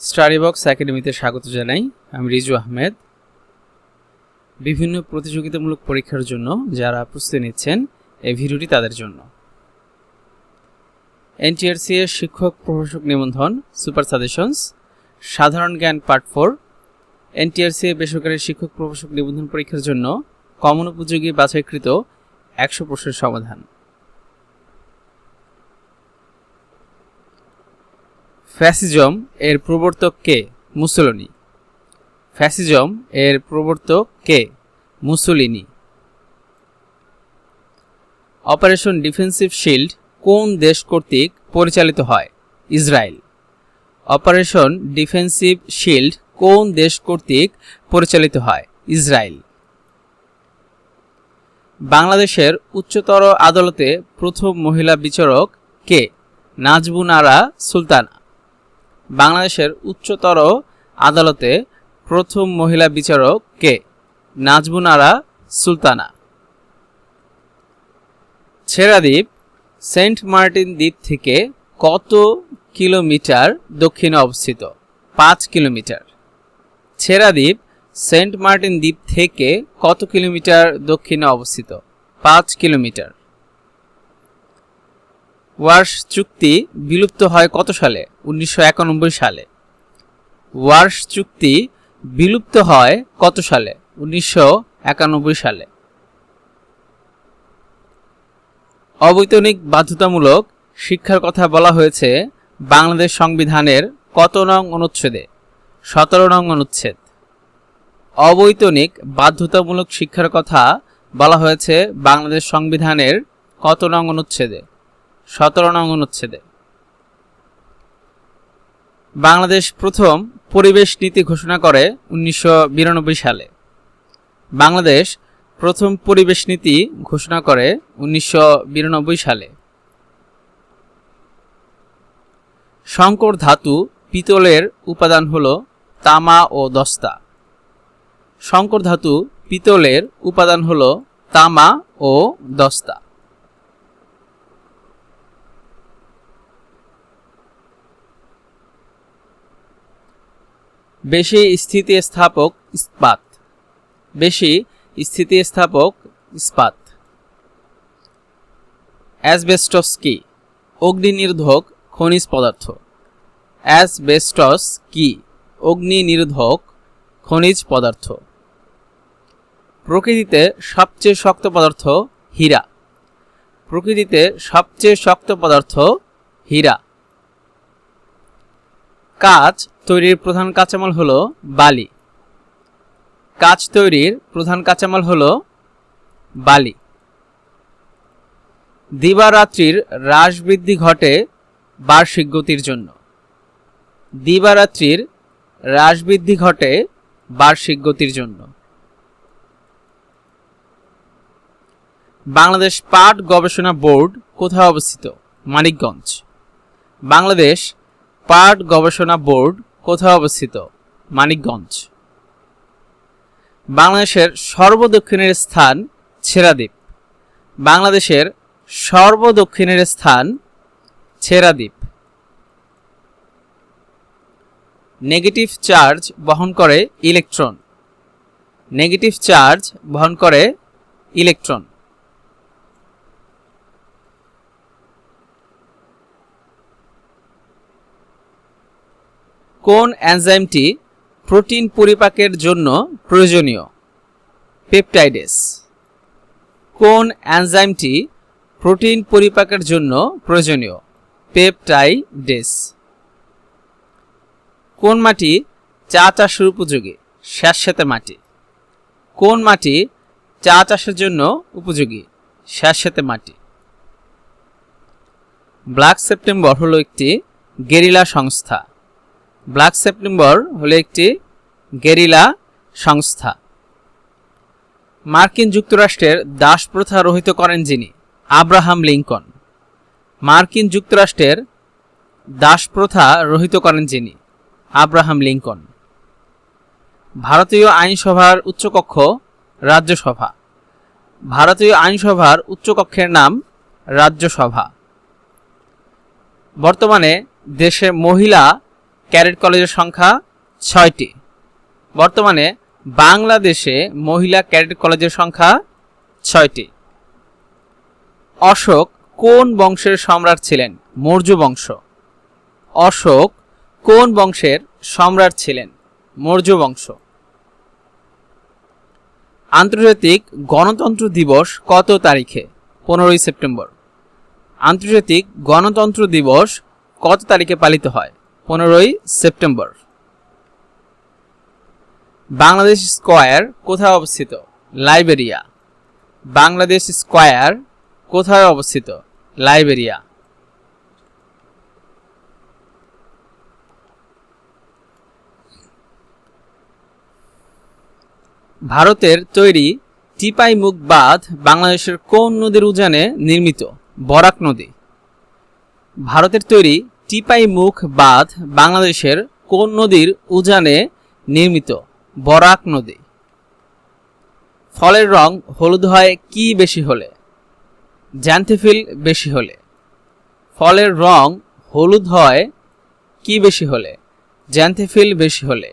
Study box একাডেমিতে স্বাগত জানাই। আমি রিজু আহমেদ। বিভিন্ন প্রতিযোগিতামূলক পরীক্ষার জন্য যারা প্রস্তুতি নিচ্ছেন এই ভিডিওটি তাদের জন্য। এনটিআরসি এর শিক্ষক প্রভাষক নিবন্ধন সুপার সাজেশনস সাধারণ জ্ঞান পার্ট 4, এনটিআরসি এর বেসরকারি শিক্ষক প্রভাষক নিবন্ধন পরীক্ষার জন্য কমন উপযোগী বাছাইকৃত 100 প্রশ্নের সমাধান। ফ্যাসিজম এর প্রবর্তক কে? মুসোলিনি। ফ্যাসিজম এর প্রবর্তক কে? মুসোলিনি। অপারেশন ডিফেন্সিভ শিল্ড কোন দেশ কর্তৃক পরিচালিত হয়? ইসরায়েল। অপারেশন ডিফেন্সিভ শিল্ড কোন দেশ কর্তৃক পরিচালিত হয়? ইসরায়েল। বাংলাদেশের উচ্চতর আদালতে প্রথম মহিলা বিচারক কে? নাজবুন আরা সুলতানা। বাংলাদেশের উচ্চতর আদালতে প্রথম মহিলা বিচারক কে? নাজবুন আরা সুলতানা। ছেড়া দ্বীপ সেন্ট মার্টিন দ্বীপ থেকে কত কিলোমিটার দক্ষিণে অবস্থিত? 5 kilometre. Chhera Dwip Saint Martin দ্বীপ থেকে কত কিলোমিটার দক্ষিণে অবস্থিত? 5 কিলোমিটার। ওয়ারশ চুক্তি বিলুপ্ত হয় কত সালে? 1991 সালে। ওয়ারশ চুক্তি বিলুপ্ত হয় কত সালে? 1991 সালে। অবৈতনিক বাধ্যতামূলক শিক্ষার কথা বলা হয়েছে বাংলাদেশ সংবিধানের কত নং অনুচ্ছেদে? 17 নং অনুচ্ছেদ। অবৈতনিক বাধ্যতামূলক শিক্ষার কথা বলা হয়েছে বাংলাদেশ সংবিধানের কত নং অনুচ্ছেদে? 17 নং অনুচ্ছেদে। বাংলাদেশ প্রথম পরিবেশ নীতি ঘোষণা করে 1992 সালে। বাংলাদেশ প্রথম পরিবেশ নীতি ঘোষণা করে 1992 সালে। সংকর ধাতু পিতলের উপাদান হলো তামা ও দস্তা। সংকর ধাতু পিতলের উপাদান হলো তামা ও দস্তা। বেশি স্থিতিস্থাপক ইস্পাত। বেশি স্থিতিস্থাপক ইস্পাত। অ্যাসবেস্টস কি? অগ্নি নিরোধক খনিজ পদার্থ। অ্যাসবেস্টস কি? অগ্নি নিরোধক খনিজ পদার্থ। প্রকৃতিতে সবচেয়ে শক্ত পদার্থ হীরা। প্রকৃতিতে সবচেয়ে শক্ত পদার্থ হীরা। কাঁচ তৈরির প্রধান কাঁচামাল হলো বালি। কাঁচ তৈরির প্রধান কাঁচামাল হলো বালি। দিবারাত্রির হ্রাস বৃদ্ধি ঘটে বার্ষিক গতির জন্য। দিবারাত্রির হ্রাস বৃদ্ধি ঘটে বার্ষিক গতির জন্য। বাংলাদেশ পাট গবেষণা বোর্ড কোথায় অবস্থিত? মানিকগঞ্জ। বাংলাদেশ পাট গবেষণা বোর্ড কোথায় অবস্থিত? মানিকগঞ্জ। বাংলাদেশের সর্বদক্ষিণের স্থান ছেড়া দ্বীপ। বাংলাদেশের সর্বদক্ষিণের স্থান ছেড়া দ্বীপ। নেগেটিভ চার্জ বহন করে ইলেকট্রন। নেগেটিভ চার্জ বহন করে ইলেকট্রন। কোন এনজাইমটি প্রোটিন পরিপাকের জন্য প্রয়োজনীয়? পেপটাইডেস। কোন এনজাইমটি প্রোটিন পরিপাকের জন্য প্রয়োজনীয়? পেপটাইডেস। কোন মাটি চা চাষের উপযোগী? স্যাঁতসেঁতে মাটি। কোন মাটি চা চাষের জন্য উপযোগী? স্যাঁতসেঁতে মাটি। ব্ল্যাক সেপ্টেম্বর হলো একটি গেরিলা সংস্থা। ব্ল্যাক সেপ্টেম্বর হলো একটি গেরিলা সংস্থা। মার্কিন যুক্তরাষ্ট্রের দাস প্রথা রহিত করেন যিনি? Abraham Lincoln. মার্কিন যুক্তরাষ্ট্রের দাস প্রথা রহিত করেন যিনি? Abraham Lincoln. ভারতীয় আইনসভার উচ্চকক্ষ রাজ্যসভা। ভারতীয় আইনসভার উচ্চকক্ষের নাম রাজ্যসভা। বর্তমানে দেশে মহিলা ক্যাডেট কলেজের সংখ্যা 6টি। বর্তমানে বাংলাদেশে মহিলা ক্যাডেট কলেজের সংখ্যা 6টি। অশোক কোন বংশের সম্রাট ছিলেন? মৌর্য বংশ। অশোক কোন বংশের সম্রাট ছিলেন? মৌর্য বংশ। আন্তর্জাতিক গণতন্ত্র দিবস কত তারিখে? 15ই সেপ্টেম্বর। আন্তর্জাতিক গণতন্ত্র দিবস কত তারিখে পালিত হয়? 15ই সেপ্টেম্বর। বাংলাদেশ স্কয়ার কোথায় অবস্থিত? লাইবেরিয়া। বাংলাদেশ স্কয়ার কোথায় অবস্থিত? লাইবেরিয়া। ভারতের তৈরি টিপাইমুখ বাঁধ বাংলাদেশের কোন নদীর উজানে নির্মিত? বরাক নদী। ভারতের তৈরি টিপাইমুখ বাঁধ বাংলাদেশের কোন নদীর উজানে নির্মিত? বরাক নদী। ফলের রং হলুদ হয় কি বেশি হলে? জ্যান্থোফিল বেশি হলে। ফলের রং হলুদ হয় কি বেশি হলে? জ্যান্থোফিল বেশি হলে।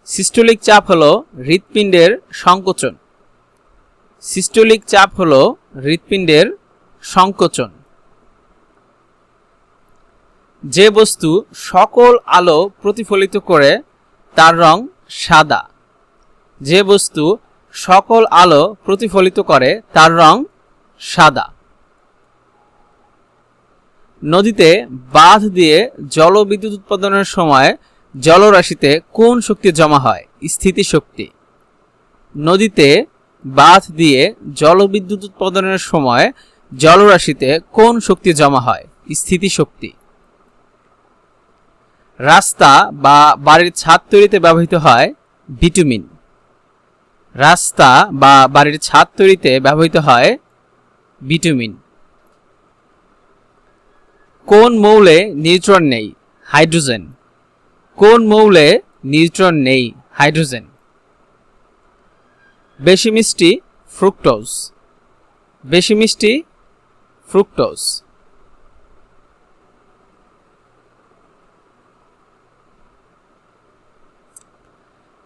সিস্টোলিক চাপ হলো হৃৎপিণ্ডের সংকোচন। সিস্টোলিক চাপ হলো হৃৎপিণ্ডের সংকোচন। যে বস্তু সকল আলো প্রতিফলিত করে তার রং সাদা। যে বস্তু সকল আলো প্রতিফলিত করে তার রং সাদা। নদীতে বাঁধ দিয়ে জলবিদ্যুৎ উৎপাদনের সময় জলরাশিতে কোন শক্তি জমা হয়? স্থিতিশক্তি। নদীতে বাঁধ দিয়ে জলবিদ্যুৎ উৎপাদনের সময় জলরাশিতে কোন শক্তি জমা হয়? স্থিতিশক্তি। রাস্তা বা বাড়ির ছাদ তৈরিতে ব্যবহৃত হয় বিটুমিন। রাস্তা বা বাড়ির ছাদ তৈরিতে ব্যবহৃত হয় বিটুমিন। কোন মৌলে নিউট্রন নেই? হাইড্রোজেন। কোন মৌলে নিউট্রন নেই? হাইড্রোজেন। বেশি মিষ্টি ফ্রুক্টোজ। বেশি মিষ্টি ফ্রুক্টোজ।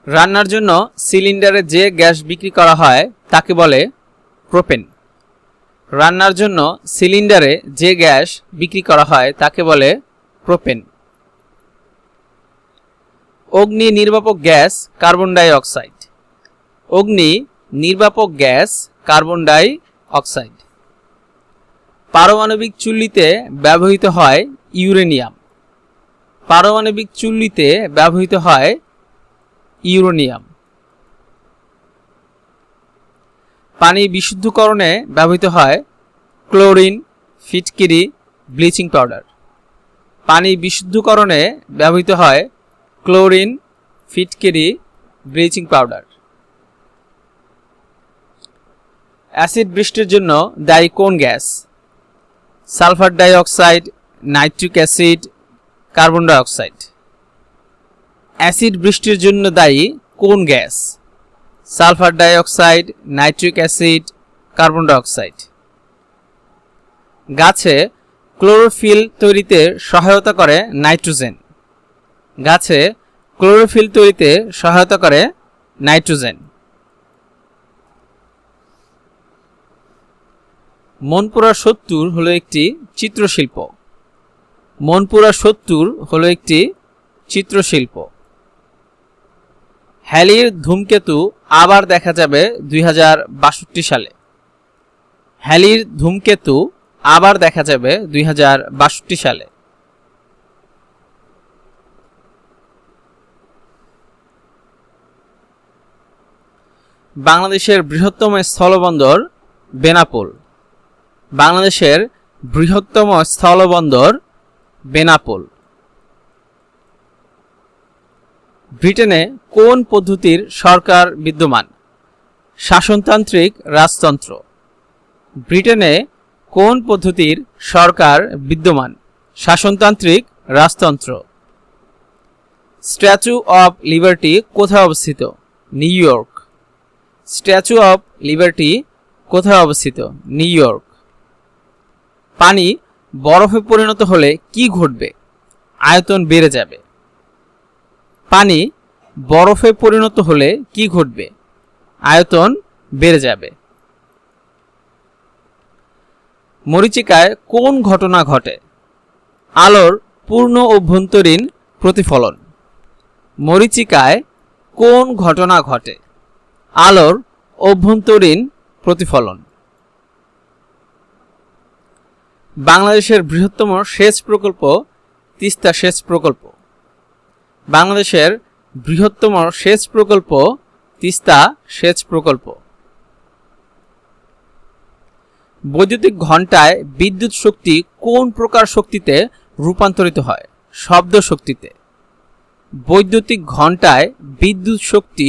রান্নার জন্য সিলিন্ডারে যে গ্যাস বিক্রি করা হয় তাকে বলে প্রোপেন। রান্নার জন্য সিলিন্ডারে যে গ্যাস বিক্রি করা হয় তাকে বলে প্রোপেন। অগ্নি নির্বাপক গ্যাস কার্বন ডাই অক্সাইড। অগ্নি নির্বাপক গ্যাস কার্বন ডাই অক্সাইড। পারমাণবিক চুল্লিতে ব্যবহৃত হয় ইউরেনিয়াম। পারমাণবিক চুল্লিতে ব্যবহৃত হয় ইউরেনিয়াম। পানি বিশুদ্ধকরণে ব্যবহৃত হয় ক্লোরিন, ফিটকিরি, ব্লিচিং পাউডার। পানি বিশুদ্ধকরণে ব্যবহৃত হয় ক্লোরিন, ফিটকিরি, ব্লিচিং পাউডার। অ্যাসিড বৃষ্টির জন্য দায়ী কোন gas? Sulphur die oxide, nitric acid, carbon die oxide. Acid বৃষ্টির জন্য দায়ী কোন gas? Sulphur die oxide, nitric acid, carbon die oxide. গাছে ক্লোরোফিল তৈরিতে সহায়তা করে নাইট্রোজেন। গাছে ক্লোরোফিল তৈরিতে সহায়তা করে নাইট্রোজেন। মনপুরা ৭০ হলো একটি চিত্রশিল্প। মনপুরা ৭০ হলো একটি চিত্রশিল্প। হ্যালির ধূমকেতু আবার দেখা যাবে 2062 সালে। হ্যালির ধূমকেতু আবার দেখা যাবে 2062 সালে। বাংলাদেশের বৃহত্তম স্থলবন্দর বেনাপোল। বাংলাদেশের বৃহত্তম স্থলবন্দর বেনাপোল। ব্রিটেনে কোন পদ্ধতির সরকার বিদ্যমান? শাসনতান্ত্রিক রাজতন্ত্র। ব্রিটেনে কোন পদ্ধতির সরকার বিদ্যমান? শাসনতান্ত্রিক রাজতন্ত্র। স্ট্যাচু অব লিবার্টি কোথায় অবস্থিত? New York. Statue of liberty কোথায় অবস্থিত? New York. পানি বরফে পরিণত হলে কি ঘটবে? আয়তন বেড়ে যাবে। পানি বরফে পরিণত হলে কি ঘটবে? আয়তন বেড়ে যাবে। মরীচিকায় কোন ঘটনা ঘটে? আলোর পূর্ণ অভ্যন্তরীণ প্রতিফলন। মরীচিকায় কোন ঘটনা ঘটে? আলোর অভ্যন্তরীণ প্রতিফলন। বাংলাদেশের বৃহত্তম সেচ প্রকল্প তিস্তা সেচ প্রকল্প। বাংলাদেশের বৃহত্তম সেচ প্রকল্প তিস্তা সেচ প্রকল্প। বৈদ্যুতিক ঘণ্টায় বিদ্যুৎ শক্তি কোন প্রকার শক্তিতে রূপান্তরিত হয়? শব্দ শক্তিতে। বৈদ্যুতিক ঘণ্টায় বিদ্যুৎ শক্তি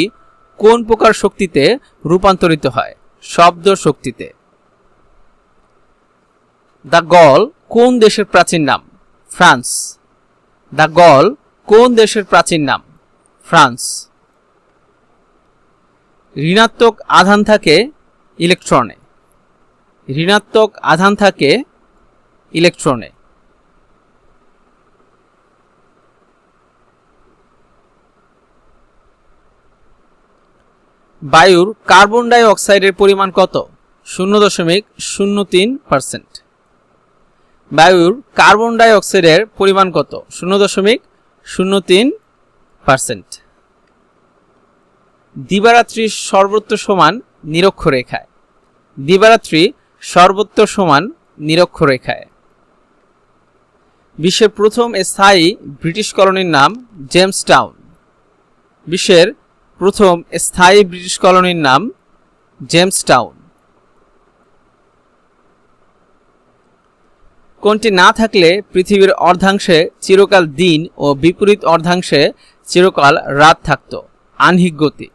কোন প্রকার শক্তিতে রূপান্তরিত হয়? শব্দ শক্তিতে। দ্য গল কোন দেশের প্রাচীন নাম? ফ্রান্স। দ্য গল কোন দেশের প্রাচীন নাম? ফ্রান্স। ঋণাত্মক আধান থাকে ইলেকট্রনে। ঋণাত্মক আধান থাকে ইলেকট্রনে। বায়ুর কার্বন ডাই অক্সাইডের পরিমাণ কত? 0.03%। বায়ুর কার্বন ডাই অক্সাইডের পরিমাণ কত? 0.03%। দিবারাত্রি সর্বত্র সমান নিরক্ষরেখায়। দিবারাত্রি সর্বত্র সমান নিরক্ষরেখায়। বিশ্বের প্রথম স্থায়ী ব্রিটিশ কলোনির নাম জেমস টাউন। বিশ্বের প্রথম স্থায়ী ব্রিটিশ কলোনির নাম জেমস টাউন। কোনটি না থাকলে পৃথিবীর অর্ধাংশে চিরকাল দিন ও বিপরীত অর্ধাংশে চিরকাল রাত থাকত? আহ্নিক গতি।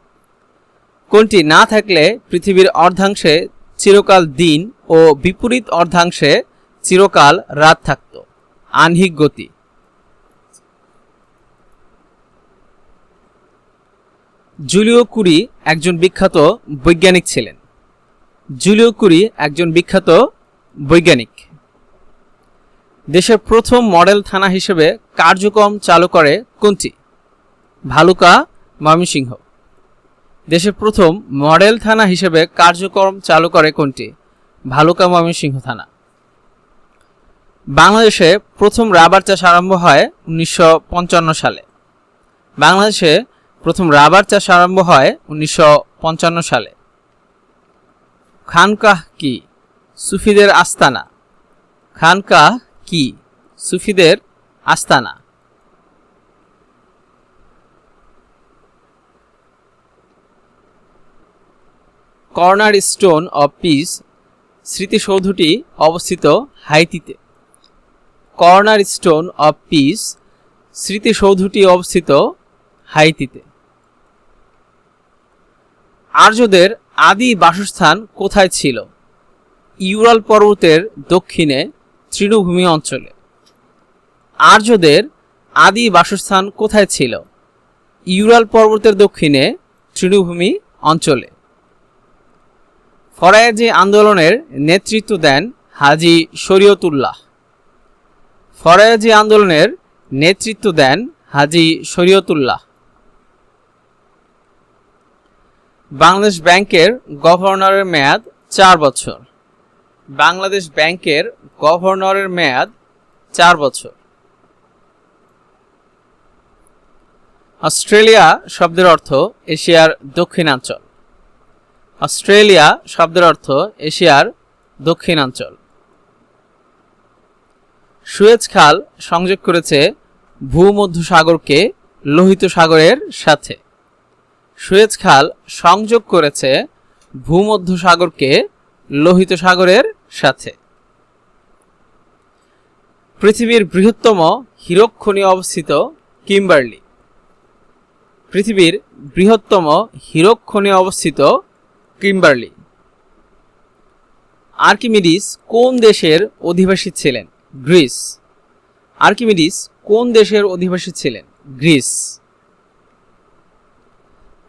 কোনটি না থাকলে পৃথিবীর অর্ধাংশে চিরকাল দিন ও বিপরীত অর্ধাংশে চিরকাল রাত থাকত? আহ্নিক গতি। জুলিও কুরি একজন বিখ্যাত বৈজ্ঞানিক ছিলেন। জুলিও কুরি একজন বিখ্যাত বৈজ্ঞানিক। দেশের প্রথম মডেল থানা হিসেবে কার্যক্রম চালু করে কোনটি? ভালুকা, ময়মনসিংহ। দেশের প্রথম মডেল থানা হিসেবে কার্যক্রম চালু করে কোনটি? ভালুকা, ময়মনসিংহ থানা। বাংলাদেশে প্রথম রাবার চাষ আরম্ভ হয় 1955 সালে। বাংলাদেশে প্রথম রাবার চাষ আরম্ভ হয় 1955 সালে। খানকাহ কি? সুফিদের আস্তানা। খানকাহ কি? সুফিদের আস্তানা। কর্নার স্টোন অব পিস স্মৃতিসৌধটি অবস্থিত হাইতিতে। কর্নার স্টোন অব পিস স্মৃতিসৌধটি অবস্থিত হাইতিতে। আর্যদের আদি বাসস্থান কোথায় ছিল? ইউরাল পর্বতের দক্ষিণে তৃণভূমি অঞ্চলে। আর্যদের আদি বাসস্থান কোথায় ছিল? ইউরাল পর্বতের দক্ষিণে তৃণভূমি অঞ্চলে। ফরায়েজি আন্দোলনের নেতৃত্ব দেন হাজী শরীয়তুল্লাহ। ফরায়েজি আন্দোলনের নেতৃত্ব দেন হাজী শরীয়তুল্লাহ। বাংলাদেশ ব্যাংকের গভর্নরের মেয়াদ 4 বছর। বাংলাদেশ ব্যাংকের গভর্নরের মেয়াদ 4 বছর। অস্ট্রেলিয়া শব্দের অর্থ এশিয়ার দক্ষিণাঞ্চল। অস্ট্রেলিয়া শব্দের অর্থ এশিয়ার দক্ষিণাঞ্চল। সুয়েজ খাল সংযোগ করেছে ভূমধ্যসাগরকে লোহিত সাগরের সাথে। সুয়েজ খাল সংযোগ করেছে ভূমধ্যসাগরকে লোহিত সাগরের সাথে। পৃথিবীর বৃহত্তম হীরক খনি অবস্থিত কিম্বারলি। পৃথিবীর বৃহত্তম হীরক খনি অবস্থিত কিম্বারলি। আর্কিমিডিস কোন দেশের অধিবাসী ছিলেন? গ্রিস। আর্কিমিডিস কোন দেশের অধিবাসী ছিলেন? গ্রিস।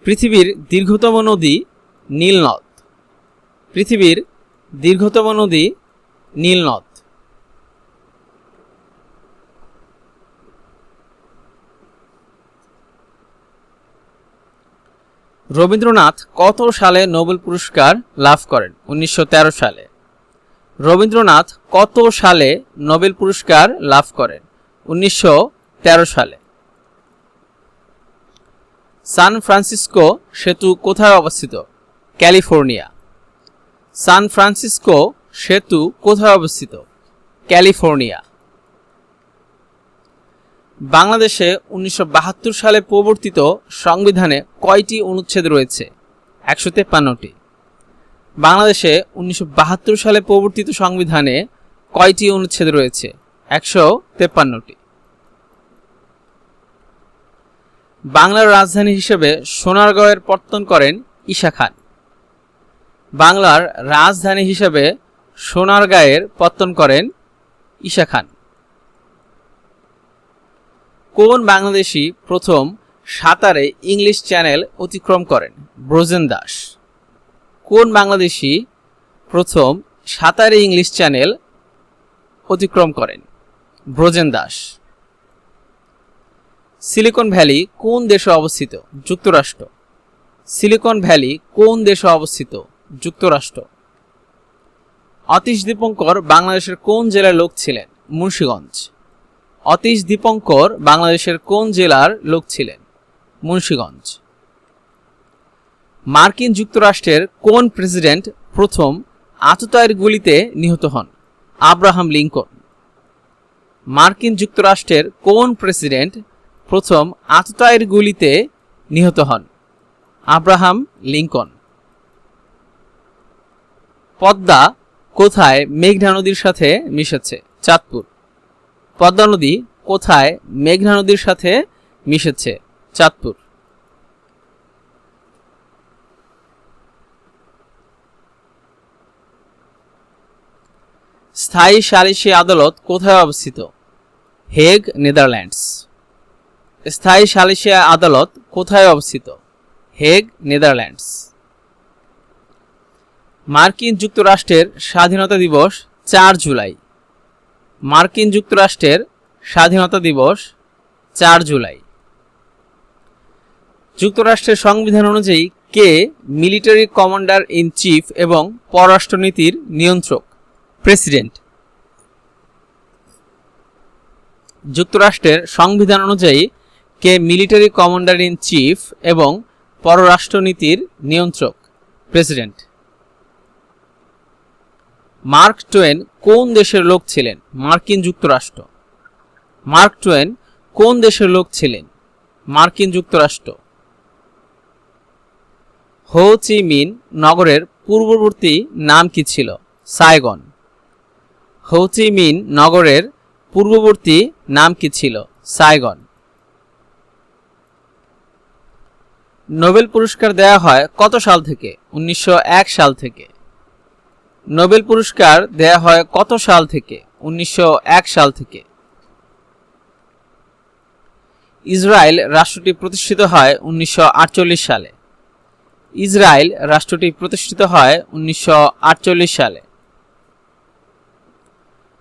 পৃথিবীর দীর্ঘতম নদী নীল নদ। পৃথিবীর দীর্ঘতম নদী নীল নদ। রবীন্দ্রনাথ কত সালে নোবেল পুরস্কার লাভ করেন? 1913 সালে। রবীন্দ্রনাথ কত সালে নোবেল পুরস্কার লাভ করেন? 1913 সালে। সান ফ্রান্সিসকো সেতু কোথায় অবস্থিত? ক্যালিফোর্নিয়া। সান ফ্রান্সিসকো সেতু কোথায় অবস্থিত? ক্যালিফোর্নিয়া। বাংলাদেশে 1972 সালে প্রবর্তিত সংবিধানে কয়টি অনুচ্ছেদ রয়েছে? 153টি। বাংলাদেশে 1972 সালে প্রবর্তিত সংবিধানে কয়টি অনুচ্ছেদ রয়েছে? 153টি। বাংলার রাজধানী হিসেবে সোনারগাঁয়ের পত্তন করেন ঈশা খান। বাংলার রাজধানী হিসেবে সোনারগাঁয়ের পত্তন করেন ঈশা খান। কোন বাংলাদেশী প্রথম সাঁতারে ইংলিশ চ্যানেল অতিক্রম করেন? ব্রোজেন দাস। কোন বাংলাদেশী প্রথম সাঁতারে ইংলিশ চ্যানেল অতিক্রম করেন? ব্রোজেন দাস। সিলিকন ভ্যালি কোন দেশে অবস্থিত? যুক্তরাষ্ট্র। সিলিকন ভ্যালি কোন দেশে অবস্থিত? যুক্তরাষ্ট্র। অতীশ দীপঙ্কর বাংলাদেশের কোন জেলার লোক ছিলেন? মুন্সিগঞ্জ। অতীশ দীপঙ্কর বাংলাদেশের কোন জেলার লোক ছিলেন? মুন্সিগঞ্জ। মার্কিন যুক্তরাষ্ট্রের কোন প্রেসিডেন্ট প্রথম আততায়ীর গুলিতে নিহত হন? Abraham Lincoln. মার্কিন যুক্তরাষ্ট্রের কোন প্রেসিডেন্ট প্রথম আততায়ীর গুলিতে নিহত হন? Abraham Lincoln. পদ্মা কোথায় মেঘনা নদীর সাথে মিশেছে? চাঁদপুর। পদ্মা নদী কোথায় মেঘনা নদীর সাথে মিশেছে? চাঁদপুর। স্থায়ী সালিসি আদালত কোথায় অবস্থিত? Hague, Netherlands. স্থায়ী সালিসি আদালত কোথায় অবস্থিত? Hague, Netherlands. মার্কিন যুক্তরাষ্ট্রের স্বাধীনতা দিবস 4 জুলাই। মার্কিন যুক্তরাষ্ট্রের স্বাধীনতা দিবস 4 জুলাই। যুক্তরাষ্ট্রের সংবিধান অনুযায়ী কে মিলিটারি কমান্ডার ইন চিফ এবং পররাষ্ট্রনীতির নিয়ন্ত্রক? প্রেসিডেন্ট। যুক্তরাষ্ট্রের সংবিধান অনুযায়ী কে মিলিটারি কমান্ডার ইন চিফ এবং পররাষ্ট্রনীতির নিয়ন্ত্রক? প্রেসিডেন্ট। মার্ক টোয়েন কোন দেশের লোক ছিলেন? মার্কিন যুক্তরাষ্ট্র। মার্ক টোয়েন কোন দেশের লোক ছিলেন? মার্কিন যুক্তরাষ্ট্র। হো চি মিন নগরের পূর্ববর্তী নাম কি ছিল? সাইগন। হো চি মিন নগরের পূর্ববর্তী নাম কি ছিল? সাইগন। নোবেল পুরস্কার দেয়া হয় কত সাল থেকে? 1901 সাল থেকে। নোবেল পুরস্কার দেয়া হয় কত সাল থেকে? 1901 সাল থেকে। ইসরায়েল রাষ্ট্রটি প্রতিষ্ঠিত হয় 1948 সালে। ইসরায়েল রাষ্ট্রটি প্রতিষ্ঠিত হয় 1948 সালে।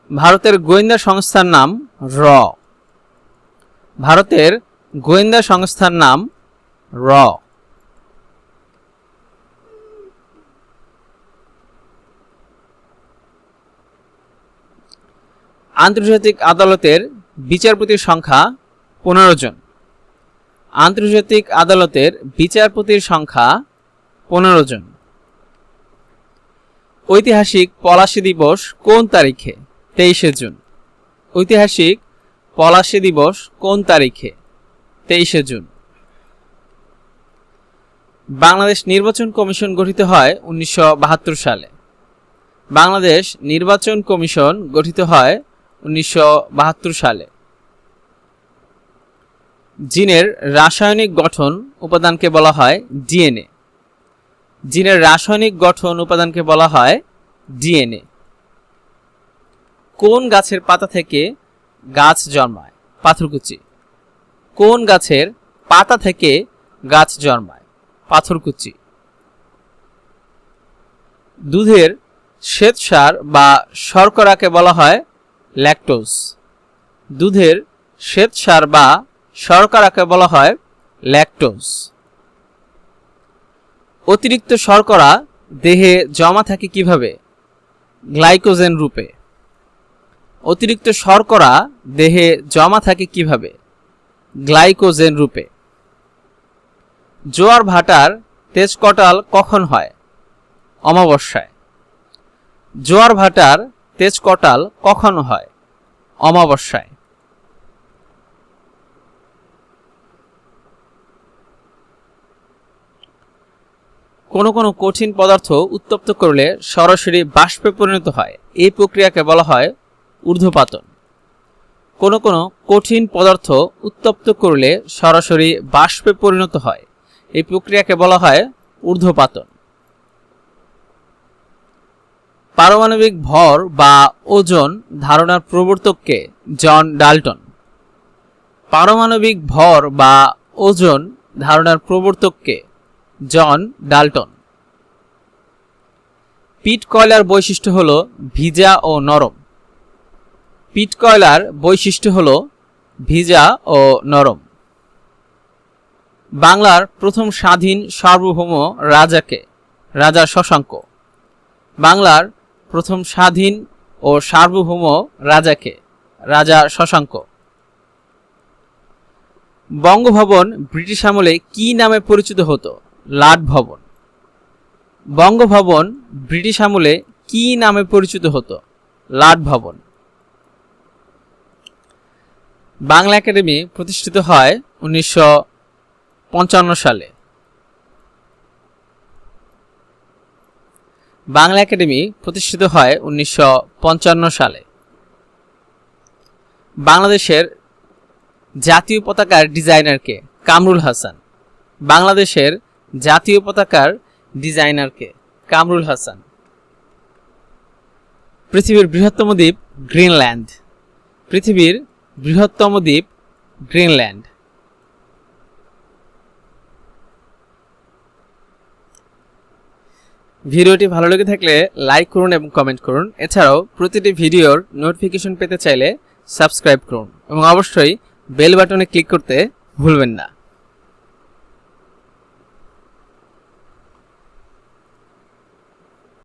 ভারতের গোয়েন্দা সংস্থার নাম র। ভারতের গোয়েন্দা সংস্থার নাম র। আন্তর্জাতিক আদালতের বিচারপতির সংখ্যা 15 জন। আন্তর্জাতিক আদালতের বিচারপতির সংখ্যা 15 জন। ঐতিহাসিক পলাশী দিবস কোন তারিখে? 23 জুন। ঐতিহাসিক পলাশী দিবস কোন তারিখে? 23 জুন। বাংলাদেশ নির্বাচন কমিশন গঠিত হয় 1972 সালে। বাংলাদেশ নির্বাচন কমিশন গঠিত হয় 1972 সালে। জিনের রাসায়নিক গঠন উপাদানকে বলা হয় ডিএনএ। জিনের রাসায়নিক গঠন উপাদানকে বলা হয় ডিএনএ। কোন গাছের পাতা থেকে গাছ জন্মায়? পাথরকুচি। কোন গাছের পাতা থেকে গাছ জন্মায়? পাথরকুচি। দুধের শ্বেতসার বা শর্করাকে বলা হয় ল্যাকটোজ। দুধের শ্বেতসার বা শর্করাকে বলা হয় ল্যাকটোজ। অতিরিক্ত শর্করা দেহে জমা থাকে কিভাবে? গ্লাইকোজেন রূপে। অতিরিক্ত শর্করা দেহে জমা থাকে কিভাবে? গ্লাইকোজেন রূপে। জোয়ার ভাটার তেজকটাল কখন হয়? অমাবস্যায়। জোয়ার ভাটার তেজকটাল কখন হয়? অমাবস্যায়। কোনো কোনো কঠিন পদার্থ উত্তপ্ত করলে সরাসরি বাষ্পে পরিণত হয়, এই প্রক্রিয়াকে বলা হয় ঊর্ধ্বপাতন। কোনো কোনো কঠিন পদার্থ উত্তপ্ত করলে সরাসরি বাষ্পে পরিণত হয়, এই প্রক্রিয়াকে বলা হয় ঊর্ধ্বপাতন। পারমাণবিক ভর বা ওজন ধারণার প্রবর্তক কে? John Dalton. পারমাণবিক ভর বা ওজন ধারণার প্রবর্তক কে? John Dalton. পিট কয়লার বৈশিষ্ট্য হলো ভিজা ও নরম। পিট কয়লার বৈশিষ্ট্য হলো ভিজা ও নরম। বাংলার প্রথম স্বাধীন সার্বভৌম রাজাকে? রাজা শশাঙ্ক। বাংলার প্রথম স্বাধীন ও সার্বভৌম রাজাকে? রাজা শশাঙ্ক। বঙ্গভবন ব্রিটিশ আমলে কি নামে পরিচিত হতো? লাট ভবন। বঙ্গভবন ব্রিটিশ আমলে কি নামে পরিচিত হতো? লাট ভবন। বাংলা একাডেমি প্রতিষ্ঠিত হয় 1955 সালে। বাংলা একাডেমি প্রতিষ্ঠিত হয় 1955 সালে। বাংলাদেশের জাতীয় পতাকার ডিজাইনার কে? কামরুল হাসান। বাংলাদেশের জাতীয় পতাকার ডিজাইনার কে? কামরুল হাসান। পৃথিবীর বৃহত্তম দ্বীপ? গ্রিনল্যান্ড। পৃথিবীর বৃহত্তম দ্বীপ গ্রিনল্যান্ড। ভিডিওটি ভালো লেগে থাকলে লাইক করুন এবং কমেন্ট করুন। এছাড়াও প্রতিটি ভিডিওর নোটিফিকেশন পেতে চাইলে সাবস্ক্রাইব করুন এবং অবশ্যই বেল বাটনে ক্লিক করতে ভুলবেন না।